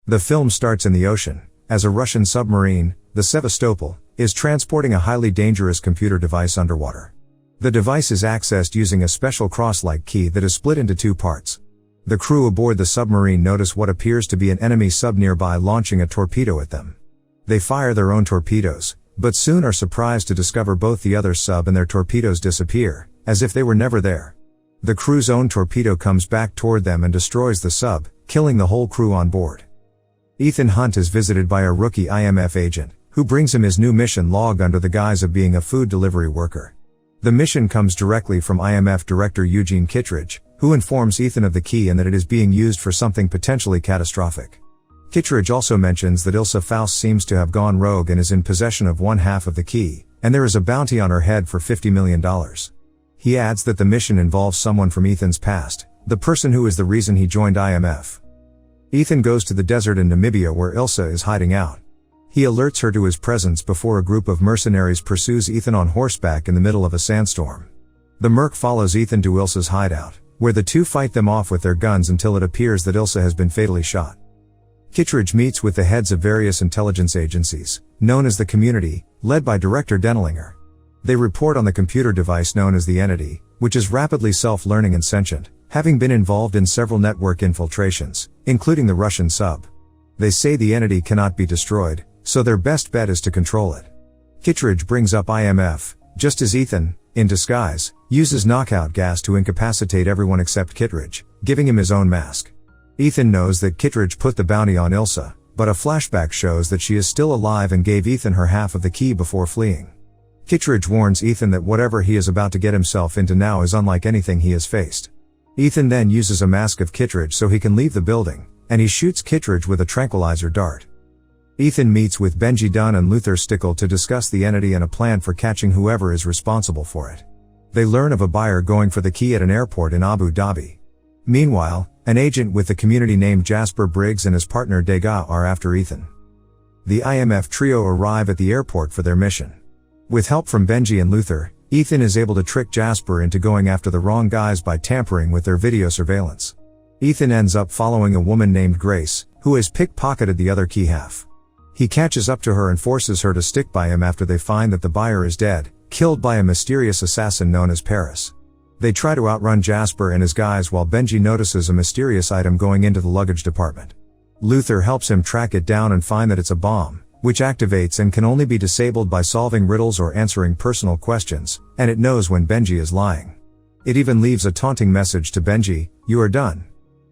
The film starts in the ocean, as a Russian submarine, the Sevastopol, is transporting a highly dangerous computer device underwater. The device is accessed using a special cross-like key that is split into two parts. The crew aboard the submarine notice what appears to be an enemy sub nearby launching a torpedo at them. They fire their own torpedoes, but soon are surprised to discover both the other sub and their torpedoes disappear, as if they were never there. The crew's own torpedo comes back toward them and destroys the sub, killing the whole crew on board. Ethan Hunt is visited by a rookie IMF agent, who brings him his new mission log under the guise of being a food delivery worker. The mission comes directly from IMF Director Eugene Kittredge, who informs Ethan of the key and that it is being used for something potentially catastrophic. Kittredge also mentions that Ilsa Faust seems to have gone rogue and is in possession of one half of the key, and there is a bounty on her head for $50 million. He adds that the mission involves someone from Ethan's past, the person who is the reason he joined IMF. Ethan goes to the desert in Namibia where Ilsa is hiding out. He alerts her to his presence before a group of mercenaries pursues Ethan on horseback in the middle of a sandstorm. The merc follows Ethan to Ilsa's hideout, where the two fight them off with their guns until it appears that Ilsa has been fatally shot. Kittredge meets with the heads of various intelligence agencies, known as the Community, led by Director Denelinger. They report on the computer device known as the Entity, which is rapidly self-learning and sentient, having been involved in several network infiltrations, including the Russian sub. They say the Entity cannot be destroyed, so their best bet is to control it. Kittredge brings up IMF, just as Ethan, in disguise, uses knockout gas to incapacitate everyone except Kittredge, giving him his own mask. Ethan knows that Kittredge put the bounty on Ilsa, but a flashback shows that she is still alive and gave Ethan her half of the key before fleeing. Kittredge warns Ethan that whatever he is about to get himself into now is unlike anything he has faced. Ethan then uses a mask of Kittredge so he can leave the building, and he shoots Kittredge with a tranquilizer dart. Ethan meets with Benji Dunn and Luther Stickle to discuss the Entity and a plan for catching whoever is responsible for it. They learn of a buyer going for the key at an airport in Abu Dhabi. Meanwhile, an agent with the Community named Jasper Briggs and his partner Degas are after Ethan. The IMF trio arrive at the airport for their mission. With help from Benji and Luther, Ethan is able to trick Jasper into going after the wrong guys by tampering with their video surveillance. Ethan ends up following a woman named Grace, who has pickpocketed the other key half. He catches up to her and forces her to stick by him after they find that the buyer is dead, killed by a mysterious assassin known as Paris. They try to outrun Jasper and his guys while Benji notices a mysterious item going into the luggage department. Luther helps him track it down and find that it's a bomb, which activates and can only be disabled by solving riddles or answering personal questions, and it knows when Benji is lying. It even leaves a taunting message to Benji, "You are done."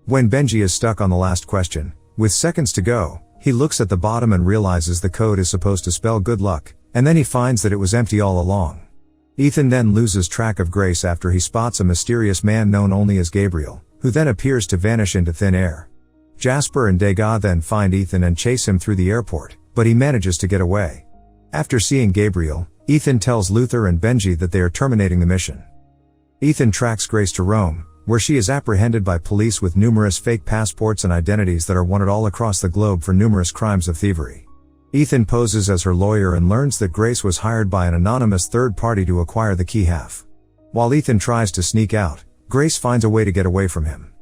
When Benji is stuck on the last question, with seconds to go, he looks at the bottom and realizes the code is supposed to spell good luck, and then he finds that it was empty all along. Ethan then loses track of Grace after he spots a mysterious man known only as Gabriel, who then appears to vanish into thin air. Jasper and Degas then find Ethan and chase him through the airport, but he manages to get away. After seeing Gabriel, Ethan tells Luther and Benji that they are terminating the mission. Ethan tracks Grace to Rome, where she is apprehended by police with numerous fake passports and identities that are wanted all across the globe for numerous crimes of thievery. Ethan poses as her lawyer and learns that Grace was hired by an anonymous third party to acquire the key half. While Ethan tries to sneak out, Grace finds a way to get away from him.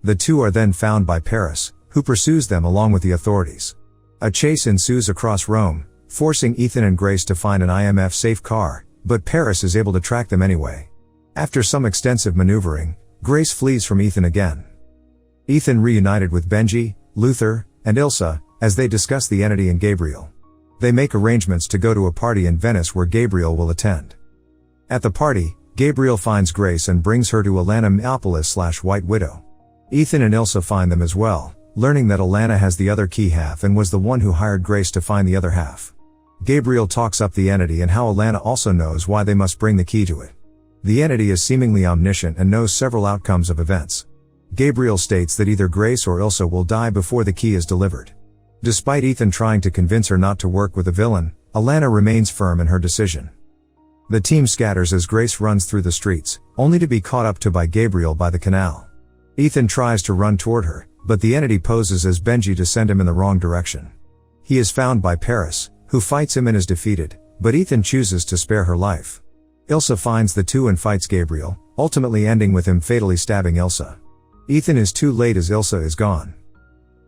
The two are then found by Paris, who pursues them along with the authorities. A chase ensues across Rome, forcing Ethan and Grace to find an IMF safe car, but Paris is able to track them anyway. After some extensive maneuvering, Grace flees from Ethan again. Ethan reunited with Benji, Luther, and Ilsa, as they discuss the Entity and Gabriel. They make arrangements to go to a party in Venice where Gabriel will attend. At the party, Gabriel finds Grace and brings her to Alana Meopolis/White Widow. Ethan and Ilsa find them as well, learning that Alana has the other key half and was the one who hired Grace to find the other half. Gabriel talks up the Entity and how Alana also knows why they must bring the key to it. The Entity is seemingly omniscient and knows several outcomes of events. Gabriel states that either Grace or Ilsa will die before the key is delivered. Despite Ethan trying to convince her not to work with a villain, Alana remains firm in her decision. The team scatters as Grace runs through the streets, only to be caught up to by Gabriel by the canal. Ethan tries to run toward her, but the Entity poses as Benji to send him in the wrong direction. He is found by Paris, who fights him and is defeated, but Ethan chooses to spare her life. Ilsa finds the two and fights Gabriel, ultimately ending with him fatally stabbing Ilsa. Ethan is too late as Ilsa is gone.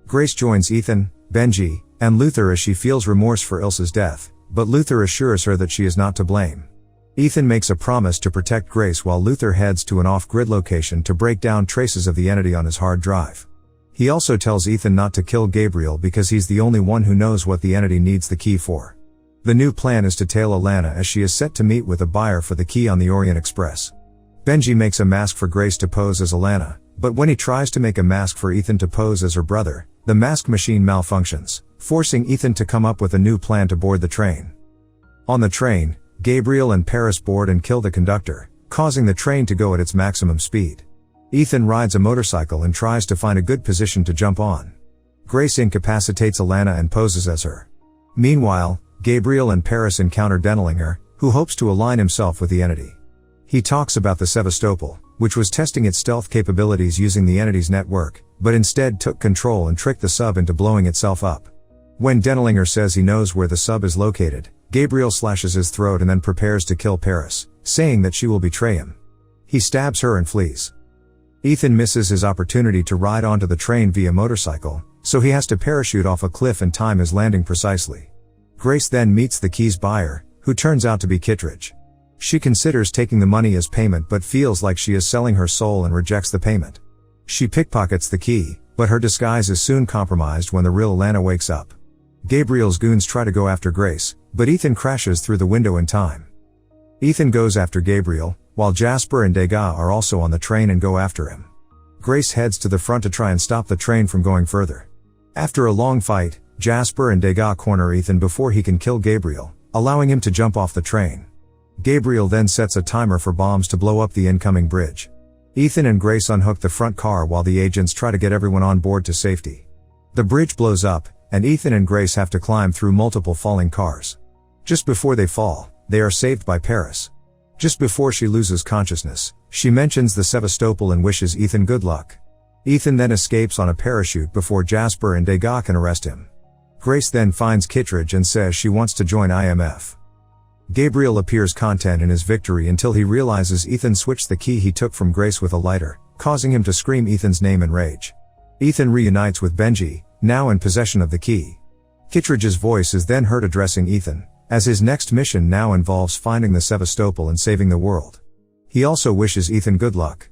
Grace joins Ethan, Benji, and Luther as she feels remorse for Ilsa's death, but Luther assures her that she is not to blame. Ethan makes a promise to protect Grace while Luther heads to an off-grid location to break down traces of the entity on his hard drive. He also tells Ethan not to kill Gabriel because he's the only one who knows what the entity needs the key for. The new plan is to tail Alana as she is set to meet with a buyer for the key on the Orient Express. Benji makes a mask for Grace to pose as Alana, but when he tries to make a mask for Ethan to pose as her brother, the mask machine malfunctions, forcing Ethan to come up with a new plan to board the train. On the train, Gabriel and Paris board and kill the conductor, causing the train to go at its maximum speed. Ethan rides a motorcycle and tries to find a good position to jump on. Grace incapacitates Alana and poses as her. Meanwhile, Gabriel and Paris encounter Denelinger, who hopes to align himself with the entity. He talks about the Sevastopol, which was testing its stealth capabilities using the entity's network, but instead took control and tricked the sub into blowing itself up. When Denelinger says he knows where the sub is located, Gabriel slashes his throat and then prepares to kill Paris, saying that she will betray him. He stabs her and flees. Ethan misses his opportunity to ride onto the train via motorcycle, so he has to parachute off a cliff and time his landing precisely. Grace then meets the key's buyer, who turns out to be Kittredge. She considers taking the money as payment but feels like she is selling her soul and rejects the payment. She pickpockets the key, but her disguise is soon compromised when the real Alana wakes up. Gabriel's goons try to go after Grace, but Ethan crashes through the window in time. Ethan goes after Gabriel, while Jasper and Degas are also on the train and go after him. Grace heads to the front to try and stop the train from going further. After a long fight, Jasper and Degas corner Ethan before he can kill Gabriel, allowing him to jump off the train. Gabriel then sets a timer for bombs to blow up the incoming bridge. Ethan and Grace unhook the front car while the agents try to get everyone on board to safety. The bridge blows up, and Ethan and Grace have to climb through multiple falling cars. Just before they fall, they are saved by Paris. Just before she loses consciousness, she mentions the Sevastopol and wishes Ethan good luck. Ethan then escapes on a parachute before Jasper and Degas can arrest him. Grace then finds Kittredge and says she wants to join IMF. Gabriel appears content in his victory until he realizes Ethan switched the key he took from Grace with a lighter, causing him to scream Ethan's name in rage. Ethan reunites with Benji, now in possession of the key. Kittredge's voice is then heard addressing Ethan, as his next mission now involves finding the Sevastopol and saving the world. He also wishes Ethan good luck.